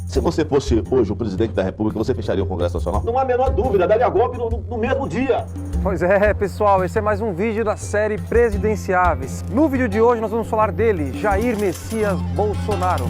Se você fosse hoje o presidente da República, você fecharia o Congresso Nacional? Não há a menor dúvida, daria golpe no mesmo dia. Pois é, pessoal, esse é mais um vídeo da série Presidenciáveis. No vídeo de hoje nós vamos falar dele, Jair Messias Bolsonaro.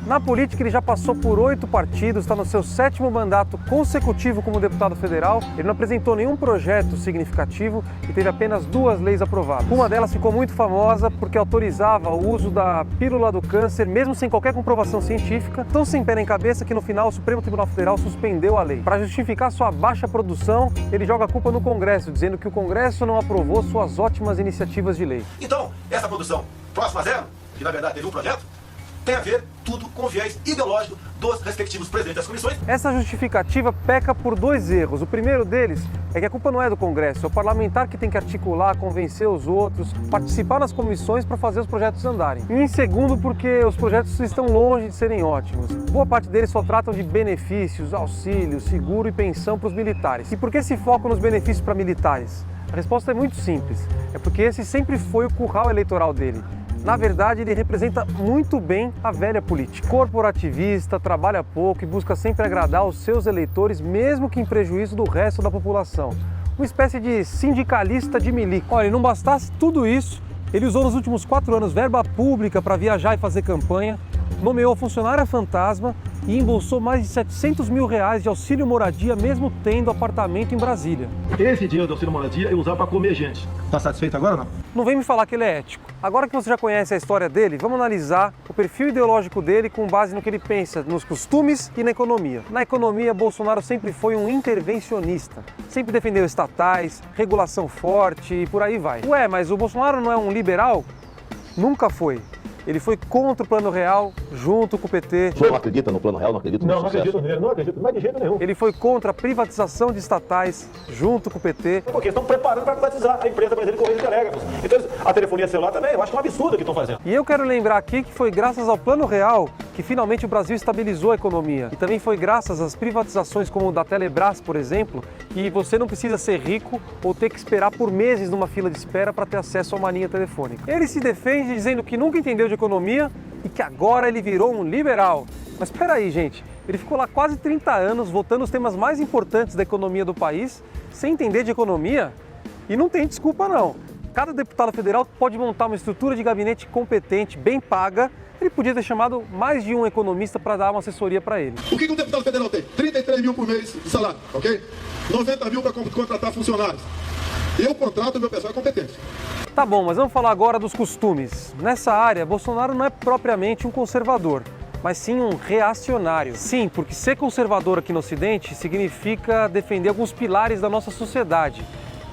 Na política, ele já passou por 8 partidos, está no seu 7º mandato consecutivo como deputado federal. Ele não apresentou nenhum projeto significativo e teve apenas 2 leis aprovadas. Uma delas ficou muito famosa porque autorizava o uso da pílula do câncer, mesmo sem qualquer comprovação científica, tão sem pé nem cabeça que no final o Supremo Tribunal Federal suspendeu a lei. Para justificar sua baixa produção, ele joga a culpa no Congresso, dizendo que o Congresso não aprovou suas ótimas iniciativas de lei. Então, essa produção próxima a zero, que na verdade teve um projeto, tem a ver tudo com o viés ideológico dos respectivos presidentes das comissões. Essa justificativa peca por 2 erros. O primeiro deles é que a culpa não é do Congresso, é o parlamentar que tem que articular, convencer os outros, participar nas comissões para fazer os projetos andarem. E em segundo, porque os projetos estão longe de serem ótimos. Boa parte deles só tratam de benefícios, auxílio, seguro e pensão para os militares. E por que esse foco nos benefícios para militares? A resposta é muito simples. É porque esse sempre foi o curral eleitoral dele. Na verdade, ele representa muito bem a velha política. Corporativista, trabalha pouco e busca sempre agradar os seus eleitores, mesmo que em prejuízo do resto da população. Uma espécie de sindicalista de milico. Olha, e não bastasse tudo isso, ele usou nos últimos 4 anos verba pública para viajar e fazer campanha, nomeou funcionária fantasma e embolsou mais de R$700 mil de auxílio moradia, mesmo tendo apartamento em Brasília. Esse dinheiro do auxílio moradia eu usava para comer gente. Tá satisfeito agora ou não? Não vem me falar que ele é ético. Agora que você já conhece a história dele, vamos analisar o perfil ideológico dele com base no que ele pensa nos costumes e na economia. Na economia, Bolsonaro sempre foi um intervencionista. Sempre defendeu estatais, regulação forte e por aí vai. Ué, mas o Bolsonaro não é um liberal? Nunca foi. Ele foi contra o Plano Real, junto com o PT. O senhor não acredita no Plano Real? Não acredita no Não acredito nele, não acredito, mas de jeito nenhum. Ele foi contra a privatização de estatais, junto com o PT. Porque estão preparando para privatizar a empresa brasileira de Correios e Telégrafos. Então, a telefonia celular também, eu acho que é um absurdo o que estão fazendo. E eu quero lembrar aqui que foi graças ao Plano Real que finalmente o Brasil estabilizou a economia. E também foi graças às privatizações como o da Telebrás, por exemplo, que você não precisa ser rico ou ter que esperar por meses numa fila de espera para ter acesso a uma linha telefônica. Ele se defende dizendo que nunca entendeu de economia e que agora ele virou um liberal. Mas espera aí, gente, ele ficou lá quase 30 anos votando os temas mais importantes da economia do país, sem entender de economia, e não tem desculpa não. Cada deputado federal pode montar uma estrutura de gabinete competente, bem paga. Ele podia ter chamado mais de um economista para dar uma assessoria para ele. O que um deputado federal tem? 33 mil por mês de salário, ok? 90 mil para contratar funcionários. Eu contrato, meu pessoal é competente. Tá bom, mas vamos falar agora dos costumes. Nessa área, Bolsonaro não é propriamente um conservador, mas sim um reacionário. Sim, porque ser conservador aqui no Ocidente significa defender alguns pilares da nossa sociedade.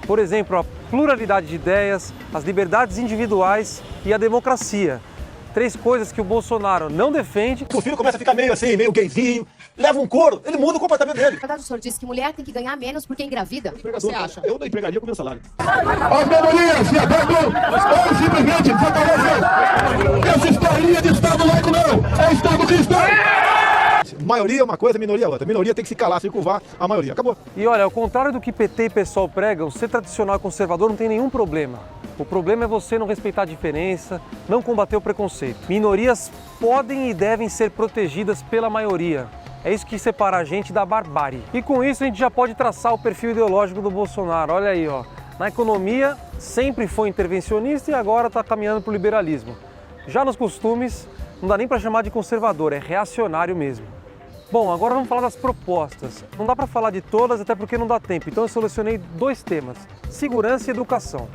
Por exemplo, a pluralidade de ideias, as liberdades individuais e a democracia. 3 coisas que o Bolsonaro não defende. O filho começa a ficar meio assim, meio gayzinho, leva um couro, ele muda o comportamento dele. Na verdade, o senhor disse que mulher tem que ganhar menos porque engravida. O que você acha? Eu não empregaria com meu salário. As minorias se adaptam ou simplesmente desaparecem. Essa historinha de Estado laico não, é Estado cristão. Maioria é uma coisa, minoria é outra. Minoria tem que se calar, se curvar a maioria. Acabou. E olha, ao contrário do que PT e PSOL pregam, ser tradicional e conservador não tem nenhum problema. O problema é você não respeitar a diferença, não combater o preconceito. Minorias podem e devem ser protegidas pela maioria. É isso que separa a gente da barbárie. E com isso a gente já pode traçar o perfil ideológico do Bolsonaro. Olha aí, ó. Na economia sempre foi intervencionista e agora está caminhando para o liberalismo. Já nos costumes, não dá nem para chamar de conservador, é reacionário mesmo. Bom, agora vamos falar das propostas. Não dá para falar de todas, até porque não dá tempo. Então eu selecionei 2 temas, segurança e educação.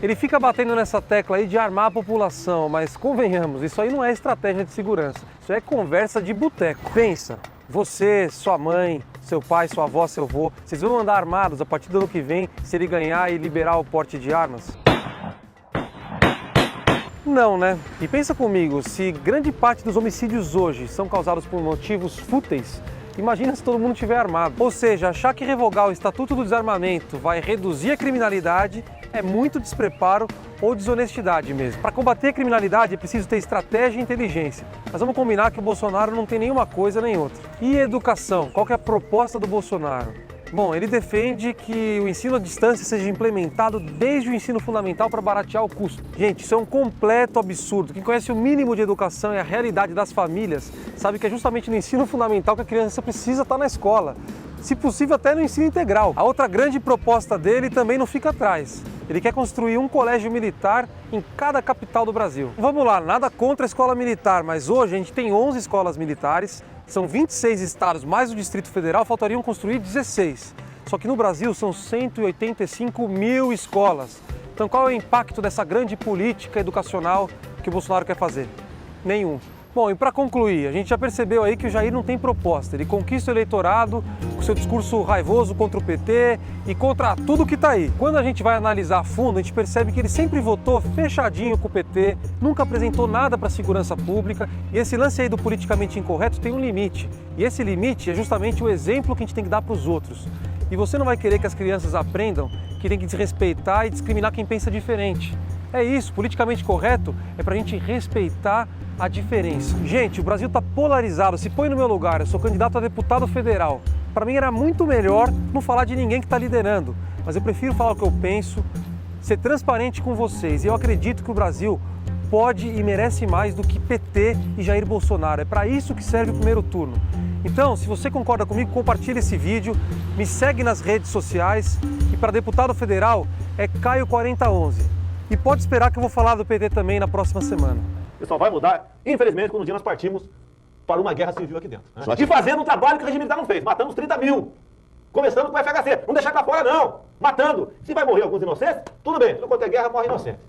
Ele fica batendo nessa tecla aí de armar a população, mas convenhamos, isso aí não é estratégia de segurança. Isso é conversa de boteco. Pensa, você, sua mãe, seu pai, sua avó, seu avô, vocês vão andar armados a partir do ano que vem se ele ganhar e liberar o porte de armas? Não, né? E pensa comigo, se grande parte dos homicídios hoje são causados por motivos fúteis, imagina se todo mundo estiver armado. Ou seja, achar que revogar o Estatuto do Desarmamento vai reduzir a criminalidade é muito despreparo ou desonestidade mesmo. Para combater a criminalidade é preciso ter estratégia e inteligência. Mas vamos combinar que o Bolsonaro não tem nenhuma coisa nem outra. E educação? Qual que é a proposta do Bolsonaro? Bom, ele defende que o ensino à distância seja implementado desde o ensino fundamental para baratear o custo. Gente, isso é um completo absurdo. Quem conhece o mínimo de educação e a realidade das famílias sabe que é justamente no ensino fundamental que a criança precisa estar na escola. Se possível, até no ensino integral. A outra grande proposta dele também não fica atrás. Ele quer construir um colégio militar em cada capital do Brasil. Vamos lá, nada contra a escola militar, mas hoje a gente tem 11 escolas militares, são 26 estados mais o Distrito Federal, faltariam construir 16. Só que no Brasil são 185 mil escolas. Então qual é o impacto dessa grande política educacional que o Bolsonaro quer fazer? Nenhum. Bom, e para concluir, a gente já percebeu aí que o Jair não tem proposta. Ele conquista o eleitorado com seu discurso raivoso contra o PT e contra tudo que está aí. Quando a gente vai analisar a fundo, a gente percebe que ele sempre votou fechadinho com o PT, nunca apresentou nada para a segurança pública. E esse lance aí do politicamente incorreto tem um limite. E esse limite é justamente o exemplo que a gente tem que dar para os outros. E você não vai querer que as crianças aprendam que tem que desrespeitar e discriminar quem pensa diferente. É isso, politicamente correto é para a gente respeitar a diferença. Gente, o Brasil está polarizado. Se põe no meu lugar, eu sou candidato a deputado federal. Para mim era muito melhor não falar de ninguém que está liderando, mas eu prefiro falar o que eu penso, ser transparente com vocês. E eu acredito que o Brasil pode e merece mais do que PT e Jair Bolsonaro. É para isso que serve o primeiro turno. Então, se você concorda comigo, compartilhe esse vídeo, me segue nas redes sociais e para deputado federal é Caio 4011. E pode esperar que eu vou falar do PT também na próxima semana. Isso só vai mudar, infelizmente, quando um dia nós partimos para uma guerra civil aqui dentro. Né? Só E fazendo um trabalho que o regime militar não fez, matando os 30 mil. Começando com o FHC, não deixar cá fora não, matando. Se vai morrer alguns inocentes, tudo bem, tudo quanto é guerra morre inocente.